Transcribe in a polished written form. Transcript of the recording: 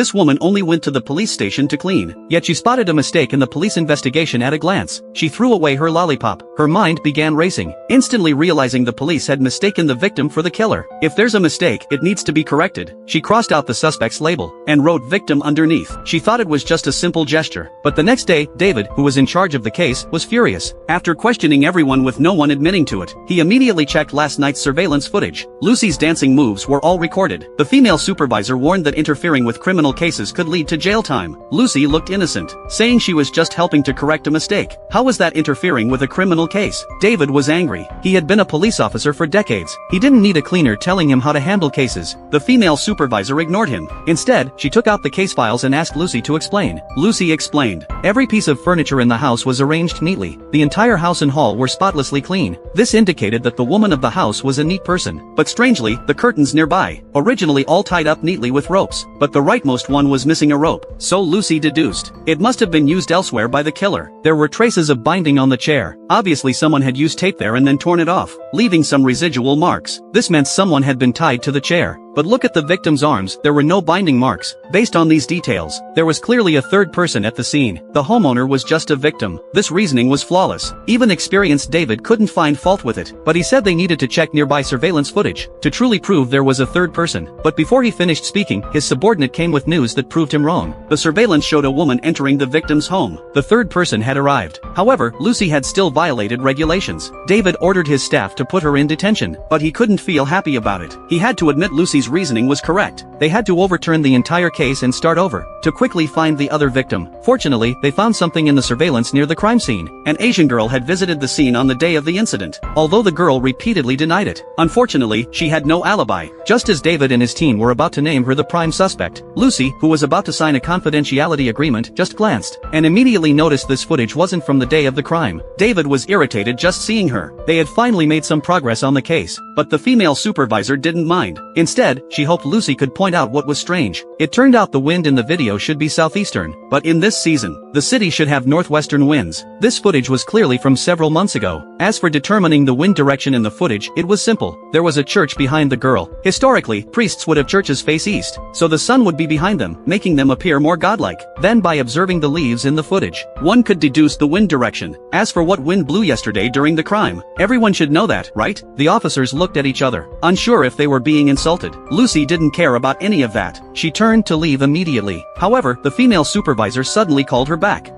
This woman only went to the police station to clean, yet she spotted a mistake in the police investigation at a glance. She threw away her lollipop. Her mind began racing, instantly realizing the police had mistaken the victim for the killer. If there's a mistake, it needs to be corrected. She crossed out the suspect's label and wrote victim underneath. She thought it was just a simple gesture. But the next day, David, who was in charge of the case, was furious. After questioning everyone with no one admitting to it, he immediately checked last night's surveillance footage. Lucy's dancing moves were all recorded. The female supervisor warned that interfering with criminal cases could lead to jail time. Lucy looked innocent, saying she was just helping to correct a mistake. How was that interfering with a criminal case? David was angry. He had been a police officer for decades. He didn't need a cleaner telling him how to handle cases. The female supervisor ignored him. Instead, she took out the case files and asked Lucy to explain. Lucy explained. Every piece of furniture in the house was arranged neatly. The entire house and hall were spotlessly clean. This indicated that the woman of the house was a neat person. But strangely, the curtains nearby, originally all tied up neatly with ropes, but the rightmost one was missing a rope. So Lucy deduced. It must have been used elsewhere by the killer. There were traces of binding on the chair. Obviously someone had used tape there and then torn it off, leaving some residual marks. This meant someone had been tied to the chair. But look at the victim's arms, there were no binding marks. Based on these details, there was clearly a third person at the scene. The homeowner was just a victim. This reasoning was flawless. Even experienced David couldn't find fault with it, but he said they needed to check nearby surveillance footage to truly prove there was a third person. But before he finished speaking, his subordinate came with news that proved him wrong. The surveillance showed a woman entering the victim's home. The third person had arrived. However, Lucy had still violated regulations. David ordered his staff to put her in detention, but he couldn't feel happy about it. He had to admit Lucy's reasoning was correct. They had to overturn the entire case and start over, to quickly find the other victim. Fortunately, they found something in the surveillance near the crime scene. An Asian girl had visited the scene on the day of the incident, although the girl repeatedly denied it. Unfortunately, she had no alibi. Just as David and his team were about to name her the prime suspect, Lucy, who was about to sign a confidentiality agreement, just glanced, and immediately noticed this footage wasn't from the day of the crime. David was irritated just seeing her. They had finally made some progress on the case, but the female supervisor didn't mind. Instead, she hoped Lucy could point out what was strange. It turned out the wind in the video should be southeastern, but in this season, the city should have northwestern winds. This footage was clearly from several months ago. As for determining the wind direction in the footage, it was simple. There was a church behind the girl. Historically, priests would have churches face east, so the sun would be behind them, making them appear more godlike. Then by observing the leaves in the footage, one could deduce the wind direction. As for what wind blew yesterday during the crime, everyone should know that, right? The officers looked at each other, unsure if they were being insulted. Lucy didn't care about any of that. She turned to leave immediately. However, the female supervisor suddenly called her back.